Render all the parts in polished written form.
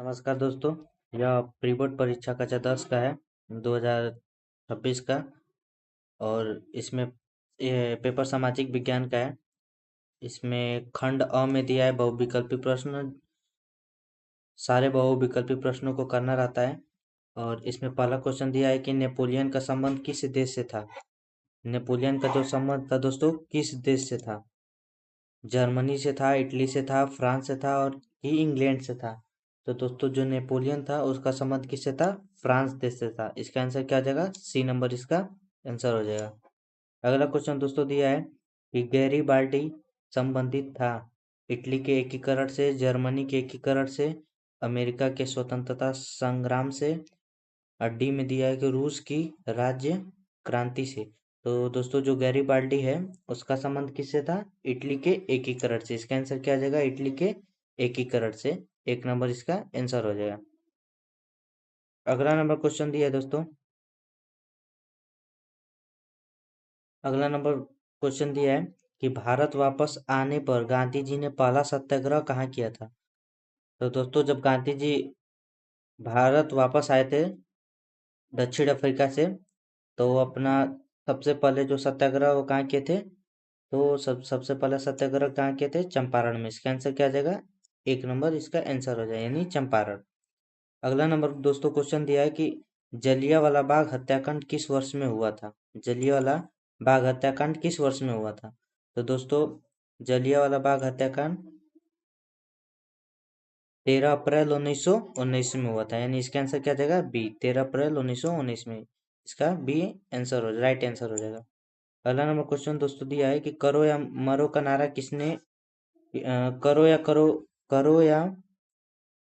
नमस्कार दोस्तों। यह प्री बोर्ड परीक्षा कक्षा 10 का है 2026 का। और इसमें ये पेपर सामाजिक विज्ञान का है। इसमें खंड अ में दिया है बहुविकल्पी प्रश्न। सारे बहुविकल्पी प्रश्नों को करना रहता है। और इसमें पहला क्वेश्चन दिया है कि नेपोलियन का संबंध किस देश से था। नेपोलियन का जो संबंध था दोस्तों किस देश से था। जर्मनी से था, इटली से था, फ्रांस से था और ही इंग्लैंड से था। तो दोस्तों जो नेपोलियन था उसका संबंध किससे था, फ्रांस देश से था। इसका आंसर क्या हो जाएगा, सी नंबर इसका आंसर हो जाएगा। अगला क्वेश्चन दोस्तों दिया है कि गैरीबाल्डी संबंधित था इटली के एकीकरण से, जर्मनी के एकीकरण से, अमेरिका के स्वतंत्रता संग्राम से, और डी में दिया है कि रूस की राज्य क्रांति से। तो दोस्तों जो गैरीबाल्डी है उसका संबंध किससे था, इटली के एकीकरण से। इसका आंसर क्या आ जाएगा, इटली के एकीकरण से। एक नंबर इसका आंसर हो जाएगा। अगला नंबर क्वेश्चन दिया है दोस्तों। अगला नंबर क्वेश्चन दिया है कि भारत वापस आने पर गांधी जी ने पहला सत्याग्रह कहाँ किया था। तो दोस्तों जब गांधी जी भारत वापस आए थे दक्षिण अफ्रीका से, तो वो अपना सबसे पहले जो सत्याग्रह वो कहाँ किए थे। तो सबसे पहले सत्याग्रह कहाँ किए थे, चंपारण में। इसका आंसर क्या आ जाएगा, एक नंबर इसका आंसर हो जाएगा, यानी चंपारण। अगला नंबर दोस्तों क्वेश्चन दिया है कि जलियांवाला बाग हत्याकांड किस वर्ष में हुआ था। जलियांवाला बाग हत्याकांड किस वर्ष में हुआ था। तो दोस्तों जलियांवाला बाग हत्याकांड 13 अप्रैल 1919 में हुआ था, यानी इसका आंसर क्या आ जाएगा, बी। 13 अप्रैल 1919 में इसका बी आंसर हो राइट आंसर हो जाएगा। अगला नंबर क्वेश्चन दोस्तों दिया है कि करो या मरो का नारा किसने करो या करो करो या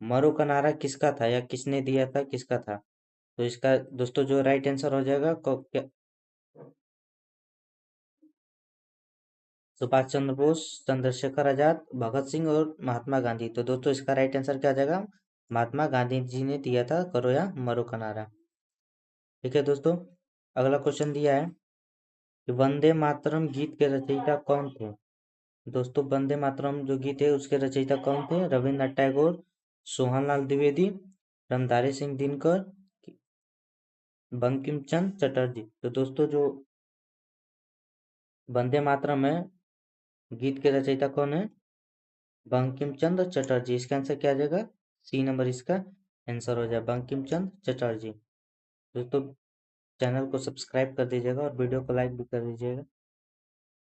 मरो का नारा किसका था, या किसने दिया था, किसका था। तो इसका दोस्तों जो राइट आंसर हो जाएगा सुभाष चंद्र बोस, चंद्रशेखर आजाद, भगत सिंह और महात्मा गांधी। तो दोस्तों इसका राइट आंसर क्या आ जाएगा, महात्मा गांधी जी ने दिया था करो या मरो का नारा। ठीक है दोस्तों। अगला क्वेश्चन दिया है कि वंदे मातरम गीत के रचयिता कौन थे। दोस्तों वंदे मातरम जो गीत है उसके रचयिता कौन थे, रविन्द्रनाथ टैगोर, सोहनलाल द्विवेदी, रामधारी सिंह दिनकर, बंकिम चंद्र चटर्जी। तो दोस्तों जो वंदे मातरम है गीत के रचयिता कौन है, बंकिम चंद्र चटर्जी। इसका आंसर क्या आ जाएगा, सी नंबर इसका आंसर हो जाए, बंकिम चंद्र चटर्जी। दोस्तों चैनल को सब्सक्राइब कर दीजिएगा और वीडियो को लाइक भी कर दीजिएगा।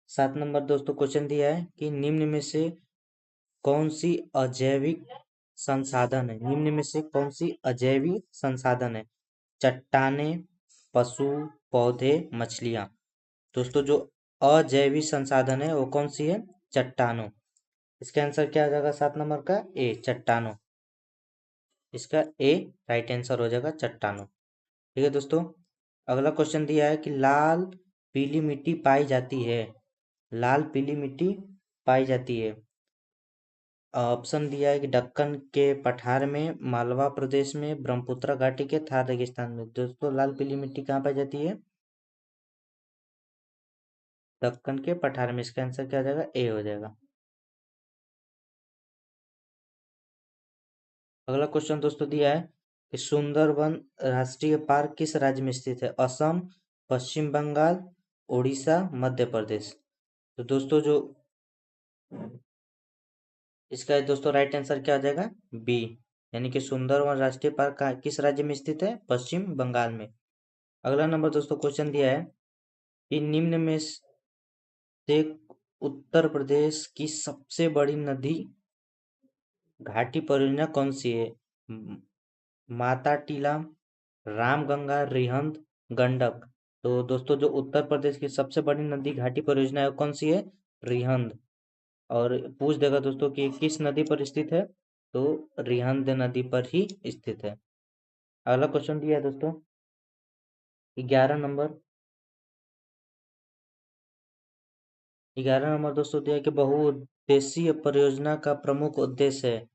7 नंबर दोस्तों क्वेश्चन दिया है कि निम्न में से कौन सी अजैविक संसाधन है। निम्न में से कौन सी अजैविक संसाधन है, चट्टाने, पशु, पौधे, मछलियां। दोस्तों जो अजैविक संसाधन है वो कौन सी है, चट्टानों। इसका आंसर क्या आ जाएगा 7 नंबर का, ए चट्टानों। इसका ए राइट आंसर हो जाएगा, चट्टानों। ठीक है दोस्तों। अगला क्वेश्चन दिया है कि लाल पीली मिट्टी पाई जाती है, लाल पीली मिट्टी पाई जाती है। ऑप्शन दिया है कि दक्कन के पठार में, मालवा प्रदेश में, ब्रह्मपुत्र घाटी के थार रेगिस्तान में। दोस्तों लाल पीली मिट्टी कहाँ पाई जाती है, दक्कन के पठार में। इसका आंसर क्या आ जाएगा, ए हो जाएगा। अगला क्वेश्चन दोस्तों दिया है कि सुंदरवन राष्ट्रीय पार्क किस राज्य में स्थित है। असम, पश्चिम बंगाल, उड़ीसा, मध्य प्रदेश। तो दोस्तों जो इसका दोस्तों राइट आंसर क्या आ जाएगा, बी, यानी कि सुंदरवन राष्ट्रीय पार्क किस राज्य में स्थित है, पश्चिम बंगाल में। अगला नंबर दोस्तों क्वेश्चन दिया है कि निम्न में से उत्तर प्रदेश की सबसे बड़ी नदी घाटी परियोजना कौन सी है। म- माता टीला, रामगंगा, रिहंद, गंडक। तो दोस्तों जो उत्तर प्रदेश की सबसे बड़ी नदी घाटी परियोजना है वो कौन सी है, रिहंद। और पूछ देगा दोस्तों कि किस नदी पर स्थित है, तो रिहंद नदी पर ही स्थित है। अगला क्वेश्चन दिया है दोस्तों 11 नंबर। 11 नंबर दोस्तों दिया है कि बहुउद्देशीय परियोजना का प्रमुख उद्देश्य है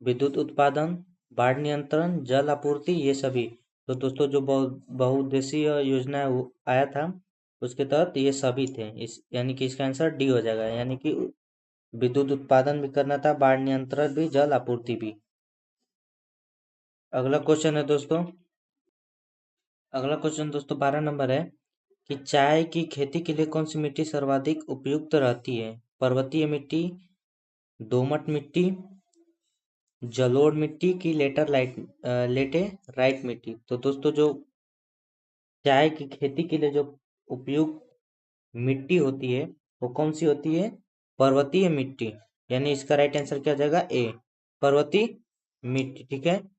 विद्युत उत्पादन, बाढ़ नियंत्रण, जल आपूर्ति, ये सभी। तो दोस्तों जो बहुउद्देशीय योजना आया था उसके तहत ये सभी थे, इस यानी कि इसका आंसर डी हो जाएगा, यानी कि विद्युत उत्पादन भी करना था, बाढ़ नियंत्रण भी, जल आपूर्ति भी। अगला क्वेश्चन है दोस्तों, अगला क्वेश्चन दोस्तों 12 नंबर है कि चाय की खेती के लिए कौन सी मिट्टी सर्वाधिक उपयुक्त रहती है? पर्वतीय मिट्टी, दोमट मिट्टी, जलोढ़ मिट्टी की लेटेराइट मिट्टी। तो दोस्तों जो चाय की खेती के लिए जो उपयुक्त मिट्टी होती है वो कौन सी होती है? पर्वतीय मिट्टी। यानी इसका राइट आंसर क्या हो जाएगा? ए, पर्वतीय मिट्टी। ठीक है।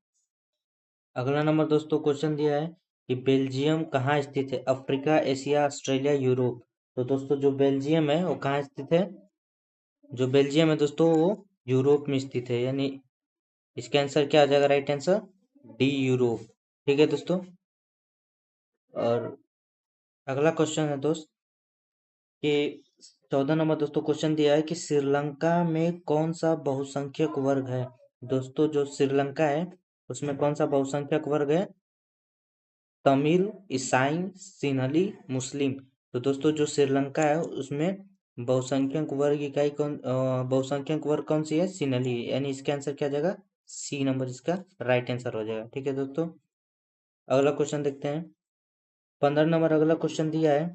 अगला नंबर दोस्तों क्वेश्चन दिया है कि बेल्जियम कहाँ स्थित है? Africa, Asia, Australia, Europe. तो दोस्तों जो बेल्जियम है वो कहाँ स्थित है? जो बेल्जियम है दोस्तों वो यूरोप में स्थित है। यानी इसका आंसर क्या आ जाएगा? Right answer D, Europe. ठीक है दोस्तों। और अगला क्वेश्चन है दोस्त कि 14 नंबर दोस्तों क्वेश्चन दिया है कि श्रीलंका में कौन सा बहुसंख्यक वर्ग है? दोस्तों जो श्रीलंका है उसमें कौन सा बहुसंख्यक वर्ग है? तमिल, ईसाई, सिंहली, मुस्लिम। तो दोस्तों जो श्रीलंका है उसमें बहुसंख्यक वर्ग कौन सी है? सिंहली। यानी इसका आंसर क्या आ जाएगा? सी नंबर इसका राइट आंसर हो जाएगा। ठीक है दोस्तों। अगला क्वेश्चन देखते हैं। 15 नंबर अगला क्वेश्चन दिया है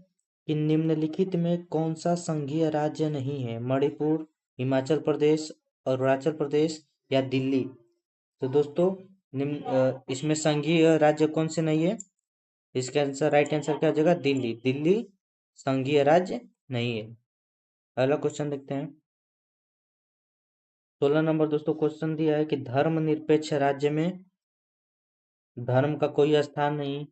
कि निम्नलिखित में कौन सा संघीय राज्य नहीं है? मणिपुर, हिमाचल प्रदेश, अरुणाचल प्रदेश या दिल्ली। तो दोस्तों इसमें संघीय राज्य कौन से नहीं है? इसका आंसर राइट आंसर क्या हो जाएगा? दिल्ली। दिल्ली संघीय राज्य नहीं है। अगला क्वेश्चन देखते हैं। 16 नंबर दोस्तों क्वेश्चन दिया है कि धर्मनिरपेक्ष राज्य में धर्म का कोई स्थान नहीं,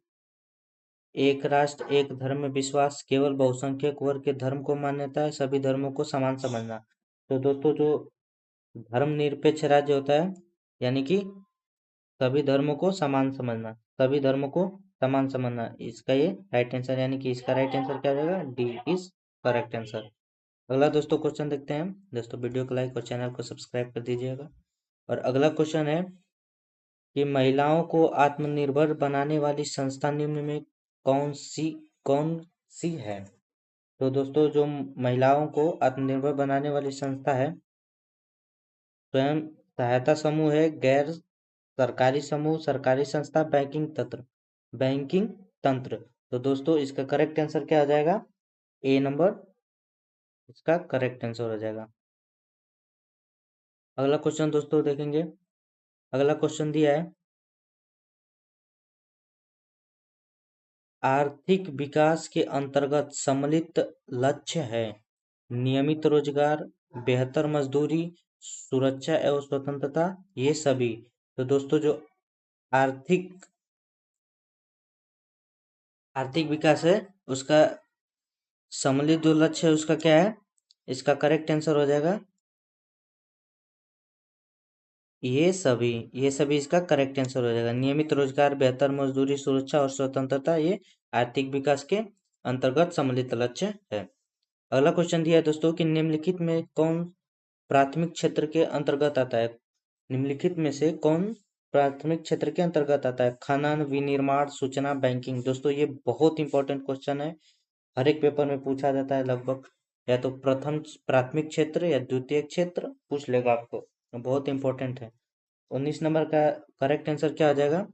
एक राष्ट्र एक धर्म में विश्वास, केवल बहुसंख्यक वर्ग के धर्म को मान्यता है, सभी धर्मों को समान समझना। तो दोस्तों जो धर्मनिरपेक्ष राज्य होता है यानी कि सभी धर्मों को समान समझना, सभी धर्मों को समान समझना, इसका ये राइट आंसर। यानी कि इसका राइट आंसर क्या हो जाएगा? D is correct answer. अगला दोस्तों क्वेश्चन देखते हैं। दोस्तों वीडियो को लाइक और चैनल को सब्सक्राइब कर दीजिएगा। और अगला क्वेश्चन है कि महिलाओं को आत्मनिर्भर बनाने वाली संस्था निम्न में कौन सी कौन सी है? तो दोस्तों जो महिलाओं को आत्मनिर्भर बनाने वाली संस्था है, स्वयं सहायता समूह है, गैर सरकारी समूह, सरकारी संस्था, बैंकिंग तंत्र। तो दोस्तों इसका करेक्ट आंसर क्या आ जाएगा? ए नंबर इसका करेक्ट आंसर हो जाएगा। अगला क्वेश्चन दोस्तों देखेंगे। अगला क्वेश्चन दिया है आर्थिक विकास के अंतर्गत सम्मिलित लक्ष्य है नियमित रोजगार, बेहतर मजदूरी, सुरक्षा एवं स्वतंत्रता, ये सभी। तो दोस्तों जो आर्थिक आर्थिक विकास है उसका सम्मिलित जो लक्ष्य है उसका क्या है? इसका करेक्ट आंसर हो जाएगा ये सभी इसका करेक्ट आंसर हो जाएगा। नियमित रोजगार, बेहतर मजदूरी, सुरक्षा और स्वतंत्रता ये आर्थिक विकास के अंतर्गत सम्मिलित लक्ष्य है। अगला क्वेश्चन दिया है दोस्तों कि निम्नलिखित में कौन प्राथमिक क्षेत्र के अंतर्गत आता है? निम्नलिखित में से कौन प्राथमिक क्षेत्र के अंतर्गत आता है? खनन, विनिर्माण, सूचना, बैंकिंग। दोस्तों ये बहुत इंपॉर्टेंट क्वेश्चन है, हर एक पेपर में पूछा जाता है लगभग। या तो प्रथम प्राथमिक क्षेत्र या द्वितीय क्षेत्र पूछ लेगा आपको, बहुत इंपॉर्टेंट है। 19 नंबर का करेक्ट आंसर क्या आ जाएगा?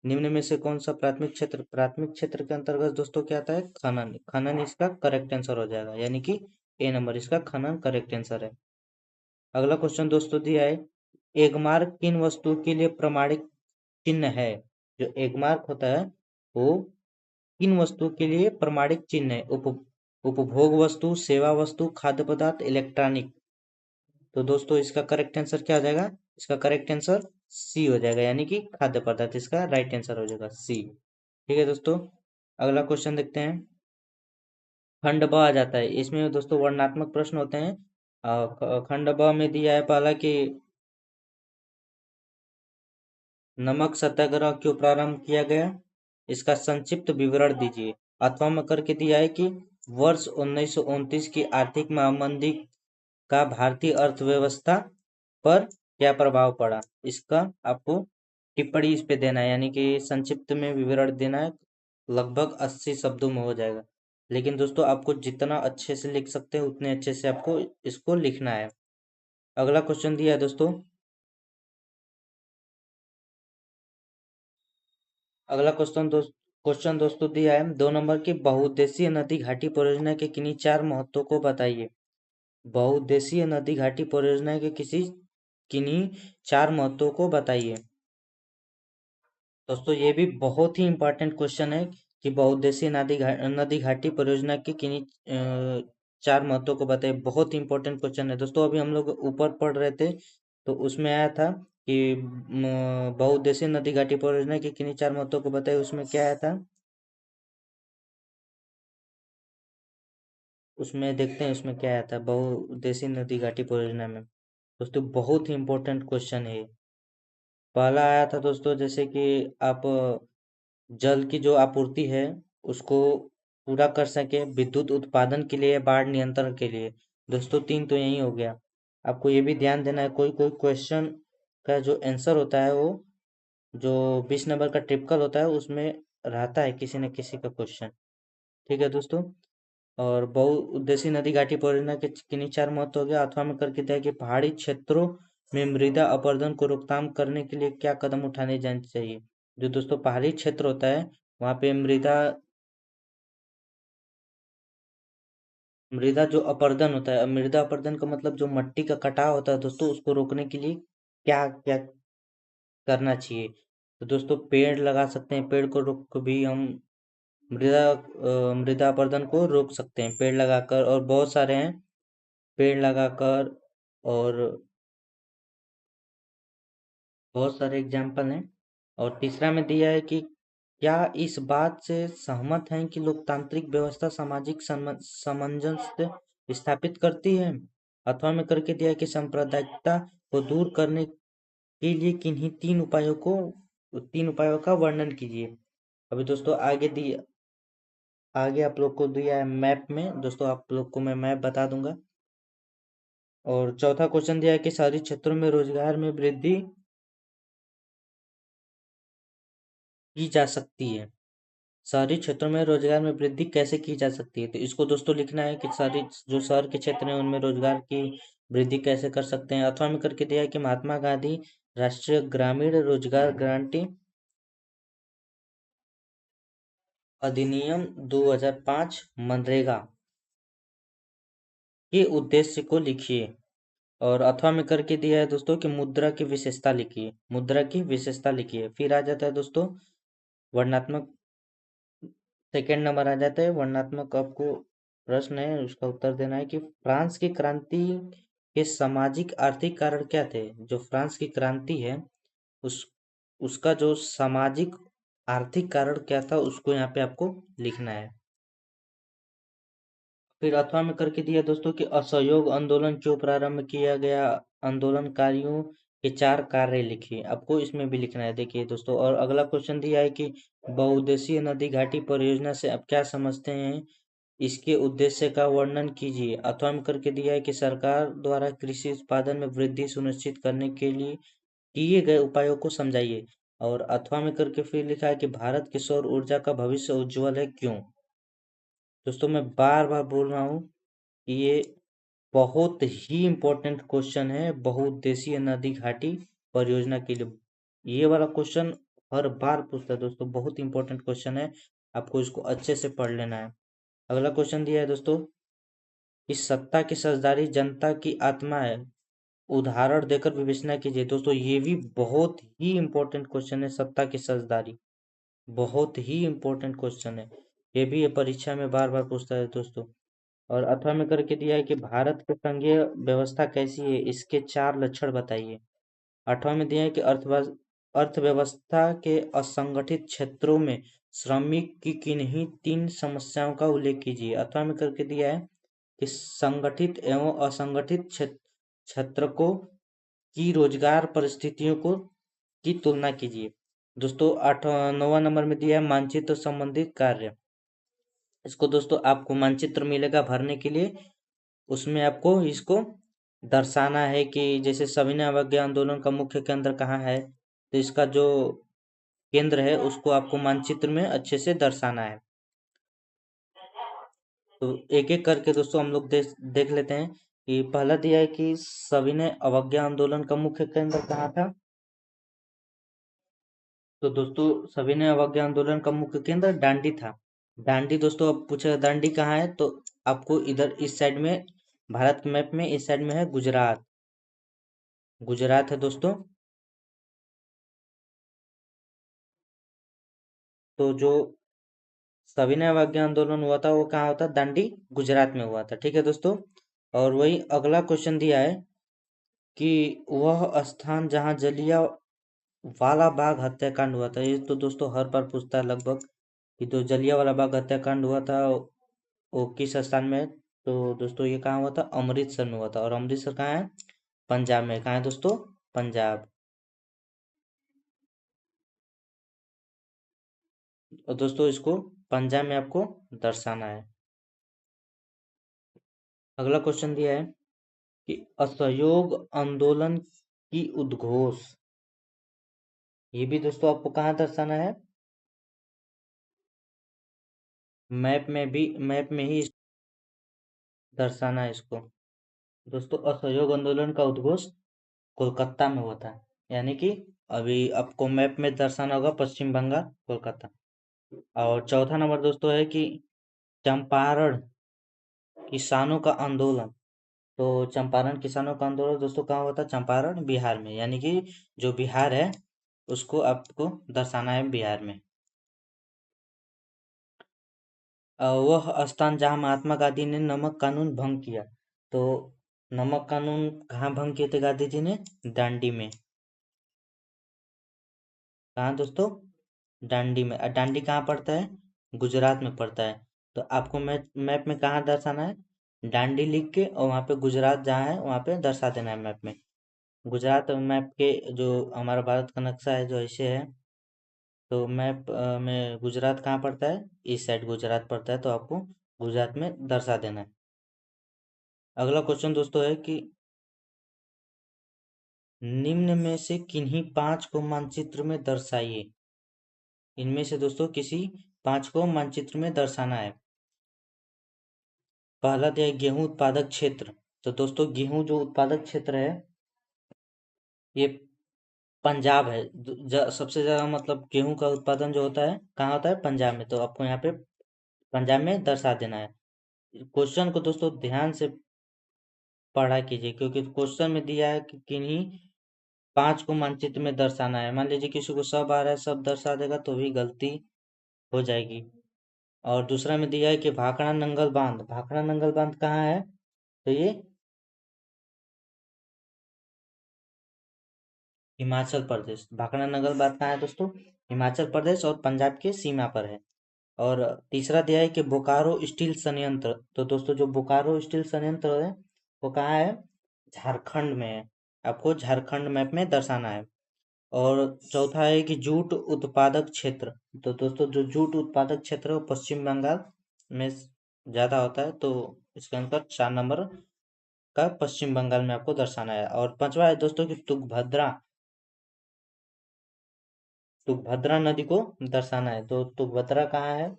निम्न में से कौन सा प्राथमिक क्षेत्र के अंतर्गत दोस्तों क्या आता है? खनन। खनन इसका करेक्ट आंसर हो जाएगा। यानी कि ए नंबर इसका खनन करेक्ट आंसर है। अगला क्वेश्चन दोस्तों दिया है एगमार्क किन वस्तु के लिए प्रमाणिक चिन्ह है? जो एगमार्क होता है वो किन वस्तु के लिए प्रमाणिक चिन्ह है? उपभोग वस्तु, सेवा वस्तु, खाद्य पदार्थ, इलेक्ट्रॉनिक। तो दोस्तों इसका करेक्ट आंसर क्या हो जाएगा? इसका करेक्ट आंसर सी हो जाएगा। यानी कि खाद्य पदार्थ इसका राइट आंसर हो जाएगा सी। ठीक है दोस्तों। अगला क्वेश्चन देखते हैं। खंड ब आ जाता है, इसमें दोस्तों वर्णनात्मक प्रश्न होते हैं। खंड ब में दिया है पहला कि नमक सत्याग्रह क्यों प्रारंभ किया गया? इसका संक्षिप्त विवरण दीजिए। अथवा में करके दिया है कि वर्ष 1929 की आर्थिक महामंदी का भारतीय अर्थव्यवस्था पर क्या प्रभाव पड़ा? इसका आपको टिप्पणी इस पे देना है, यानी कि संक्षिप्त में विवरण देना है। लगभग 80 शब्दों में हो जाएगा, लेकिन दोस्तों आपको जितना अच्छे से लिख सकते हैं उतने अच्छे से आपको इसको लिखना है। अगला क्वेश्चन दिया है दोस्तों अगला क्वेश्चन दोस्तों दिया है 2 नंबर की, बहुउद्देशीय नदी घाटी परियोजना के किन्हीं 4 महत्वों को बताइए। बहुउद्देशीय नदी घाटी परियोजना के किन्हीं 4 महत्वों को बताइए। दोस्तों ये भी बहुत ही इम्पोर्टेंट क्वेश्चन है कि बहुउद्देशीय नदी घाटी परियोजना की किन्हीं 4 महत्वों को बताइए। बहुत ही इम्पोर्टेंट क्वेश्चन है दोस्तों। अभी हम लोग ऊपर पढ़ रहे थे तो उसमें आया था कि बहुउद्देशीय नदी घाटी परियोजना की किन्हीं 4 महत्वों को बताइए। उसमें क्या आया था, उसमें देखते हैं उसमें क्या आया था बहुउद्देशीय नदी घाटी परियोजना में। दोस्तों बहुत ही इम्पोर्टेंट क्वेश्चन है ये। पहला आया था दोस्तों, जैसे कि आप जल की जो आपूर्ति है उसको पूरा कर सके, विद्युत उत्पादन के लिए, बाढ़ नियंत्रण के लिए। दोस्तों 3 तो यही हो गया। आपको ये भी ध्यान देना है, कोई कोई क्वेश्चन का जो आंसर होता है वो जो 20 नंबर का ट्रिपकल होता है उसमें रहता है किसी न किसी का क्वेश्चन। ठीक है दोस्तों। और बहुउद्देशीय नदी घाटी परियोजना के किन्हीं 4 महत्व हो गया। अथवा में करके दिया कि पहाड़ी क्षेत्रों में मृदा अपरदन को रोकथाम करने के लिए क्या कदम उठाने जाने चाहिए। जो दोस्तों पहाड़ी क्षेत्र होता है वहाँ पे मृदा जो अपरदन होता है, मृदा अपरदन का मतलब जो मिट्टी का कटाव होता है दोस्तों, उसको रोकने के लिए क्या क्या करना चाहिए। तो दोस्तों पेड़ लगा सकते हैं, पेड़ को रोक भी हम मृदा अपरदन को रोक सकते हैं पेड़ लगाकर, और बहुत सारे हैं पेड़ लगाकर, और बहुत सारे एग्जाम्पल हैं। और तीसरा में दिया है कि क्या इस बात से सहमत हैं कि लोकतांत्रिक व्यवस्था सामाजिक सामंजस्य स्थापित करती है। अथवा में करके दिया है कि सांप्रदायिकता को दूर करने के लिए किन्हीं 3 उपायों का वर्णन कीजिए। अभी दोस्तों आगे आप लोग को दिया है मैप में, दोस्तों आप लोग को मैं मैप बता दूंगा। और चौथा क्वेश्चन दिया है कि शहरी क्षेत्रों में रोजगार में वृद्धि की जा सकती है। शहरी क्षेत्रों में रोजगार में वृद्धि कैसे की जा सकती है, तो इसको दोस्तों लिखना है कि शहरी जो शहर के क्षेत्र हैं उनमें रोजगार की वृद्धि कैसे कर सकते हैं। अथवा में करके दिया है कि महात्मा गांधी राष्ट्रीय ग्रामीण रोजगार गारंटी अधिनियम 2005 मनरेगा के उद्देश्य को लिखिए। और अथवा में करके दिया है दोस्तों कि मुद्रा की विशेषता लिखिए, मुद्रा की विशेषता लिखिए। फिर आ जाता है दोस्तों वर्णात्मक, सेकेंड नंबर आ जाता है वर्णनात्मक। आपको प्रश्न है उसका उत्तर देना है कि फ्रांस की क्रांति के सामाजिक आर्थिक कारण क्या थे। जो फ्रांस की क्रांति है उस उसका जो सामाजिक आर्थिक कारण क्या था उसको यहाँ पे आपको लिखना है। फिर अथवा में करके दिया दोस्तों कि असहयोग आंदोलन क्यों प्रारंभ किया गया, आंदोलनकारियों के 4 कार्य लिखिए। आपको इसमें भी लिखना है देखिए दोस्तों। और अगला क्वेश्चन दिया है कि बहुउद्देशीय नदी घाटी परियोजना से आप क्या समझते हैं, इसके उद्देश्य का वर्णन कीजिए। अथवा में करके दिया है कि सरकार द्वारा कृषि उत्पादन में वृद्धि सुनिश्चित करने के लिए किए गए उपायों को समझाइए। और अथवा में करके फिर लिखा है कि भारत की सौर ऊर्जा का भविष्य उज्जवल है क्यों। दोस्तों मैं बार बार बोल रहा हूँ कि ये बहुत ही इम्पोर्टेंट क्वेश्चन है बहुउद्देशीय नदी घाटी परियोजना के लिए। ये वाला क्वेश्चन हर बार पूछता है दोस्तों, बहुत इंपॉर्टेंट क्वेश्चन है, आपको इसको अच्छे से पढ़ लेना है। अगला क्वेश्चन दिया है दोस्तों, इस सत्ता की साझेदारी जनता की आत्मा है, उदाहरण देकर विवेचना कीजिए। दोस्तों ये भी बहुत ही इम्पोर्टेंट क्वेश्चन है, सत्ता की साझेदारी बहुत ही इम्पोर्टेंट क्वेश्चन है। ये भी ये परीक्षा में बार बार पूछता है दोस्तों। और अथवा में करके दिया है कि भारत की संघीय व्यवस्था कैसी है, इसके 4 लक्षण बताइए। आठवां में दिया है कि अर्थव्यवस्था के असंगठित क्षेत्रों में श्रमिक की किन्हीं 3 समस्याओं का उल्लेख कीजिए। अथवा में करके दिया है कि संगठित एवं असंगठित क्षेत्र को की रोजगार परिस्थितियों को की तुलना कीजिए। दोस्तों 9वां नंबर में दिया है मानचित्र संबंधित कार्य। इसको दोस्तों आपको मानचित्र मिलेगा भरने के लिए, उसमें आपको इसको दर्शाना है कि जैसे सविनय अवज्ञा आंदोलन का मुख्य केंद्र कहाँ है, तो इसका जो केंद्र है उसको आपको मानचित्र में अच्छे से दर्शाना है। तो एक एक करके दोस्तों हम लोग देख लेते हैं कि पहला दिया है कि सविनय अवज्ञा आंदोलन का मुख्य केंद्र कहाँ था। तो दोस्तों सविनय अवज्ञा आंदोलन का मुख्य केंद्र दांडी था। दांडी दोस्तों, अब पूछेगा दांडी कहाँ है, तो आपको इधर इस साइड में, भारत के मैप में इस साइड में है गुजरात। गुजरात है दोस्तों। तो जो सविनय अवज्ञा आंदोलन हुआ था वो कहाँ हुआ था, दांडी गुजरात में हुआ था। ठीक है दोस्तों। और वही अगला क्वेश्चन दिया है कि वह स्थान जहाँ जलिया वाला बाग हत्याकांड हुआ था। ये तो दोस्तों हर बार पूछता है लगभग, कि तो जलिया वाला बाग हत्याकांड हुआ था वो किस स्थान में है? तो दोस्तों ये कहाँ हुआ था, अमृतसर में हुआ था। और अमृतसर कहाँ है, पंजाब में। कहाँ है दोस्तों, पंजाब। और दोस्तों इसको पंजाब में आपको दर्शाना है। अगला क्वेश्चन दिया है कि असहयोग आंदोलन की उद्घोष, ये भी दोस्तों आपको कहाँ दर्शाना है, मैप में ही दर्शाना है इसको। दोस्तों असहयोग आंदोलन का उद्घोष कोलकाता में हुआ था। यानी कि अभी आपको मैप में दर्शाना होगा पश्चिम बंगाल, कोलकाता। और चौथा नंबर दोस्तों है कि चंपारण किसानों का आंदोलन। तो चंपारण किसानों का आंदोलन दोस्तों कहाँ हुआ था, चंपारण बिहार में। यानी कि जो बिहार है उसको आपको दर्शाना है बिहार में। वह स्थान जहाँ महात्मा गांधी ने नमक कानून भंग किया। तो नमक कानून कहाँ भंग किए थे गांधी जी ने, दांडी में। कहाँ दोस्तों, दांडी में। दांडी कहाँ पड़ता है, गुजरात में पड़ता है। तो आपको मैप में कहाँ दर्शाना है, दांडी लिख के, और वहाँ पे गुजरात जहाँ है वहाँ पे दर्शा देना है मैप में। गुजरात मैप के जो हमारा भारत का नक्शा है जो ऐसे है, तो मैप में गुजरात कहाँ पड़ता है, इस साइड गुजरात पड़ता है, तो आपको गुजरात में दर्शा देना है। अगला क्वेश्चन दोस्तों है कि निम्न में से किन्हीं पांच को मानचित्र में दर्शाइए। इनमें से दोस्तों किसी पांच को मानचित्र में दर्शाना है। पहला दिया है गेहूं उत्पादक क्षेत्र। तो दोस्तों गेहूं जो उत्पादक क्षेत्र है ये पंजाब है। सबसे ज्यादा मतलब गेहूं का उत्पादन जो होता है कहाँ होता है, पंजाब में। तो आपको यहाँ पे पंजाब में दर्शा देना है। क्वेश्चन को दोस्तों ध्यान से पढ़ा कीजिए, क्योंकि क्वेश्चन में दिया है कि किन्हीं पांच को मानचित्र में दर्शाना है। मान लीजिए किसी को सब आ रहा है, सब दर्शा देगा तो भी गलती हो जाएगी। और दूसरा में दिया है कि भाखड़ा नंगल बांध। भाखड़ा नंगल बांध कहाँ है, तो ये हिमाचल प्रदेश। भाखड़ा नंगल बांध कहाँ है दोस्तों, हिमाचल प्रदेश और पंजाब के सीमा पर है। और तीसरा दिया है कि बोकारो स्टील संयंत्र। तो दोस्तों जो बोकारो स्टील संयंत्र है वो कहाँ है, झारखंड में है। आपको झारखंड मैप में दर्शाना है। और चौथा है कि जूट उत्पादक क्षेत्र। तो दोस्तों जो जूट उत्पादक क्षेत्र है वो पश्चिम बंगाल में ज्यादा होता है। तो इसके अंदर 4 नंबर का पश्चिम बंगाल में आपको दर्शाना है। और पांचवा है दोस्तों की तुंगभद्रा, तुंगभद्रा नदी को दर्शाना है। तो तुंगभद्रा कहाँ है,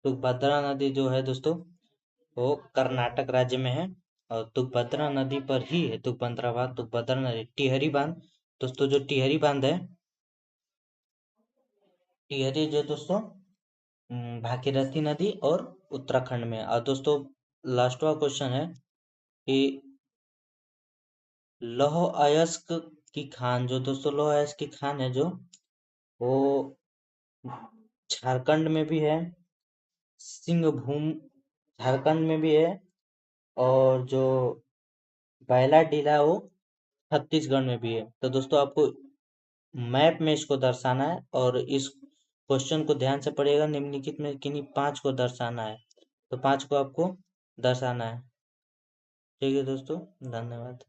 तुंगभद्रा नदी जो है दोस्तों वो कर्नाटक राज्य में है। और तुंगभद्रा नदी पर ही है तुंगभद्रा बांध। तुंगभद्रा नदी टिहरी बांध, दोस्तों जो टिहरी बांध है, टिहरी जो दोस्तों भागीरथी नदी और उत्तराखंड में। और दोस्तों लास्टवा क्वेश्चन है कि लौह अयस्क की खान। जो दोस्तों लौह अयस्क की खान है जो वो झारखंड में भी है, सिंहभूम झारखंड में भी है, और जो बैला डीला है वो छत्तीसगढ़ में भी है। तो दोस्तों आपको मैप में इसको दर्शाना है, और इस क्वेश्चन को ध्यान से पढ़िएगा। निम्नलिखित में किन्हीं पांच को दर्शाना है, तो पांच को आपको दर्शाना है। ठीक है दोस्तों, धन्यवाद।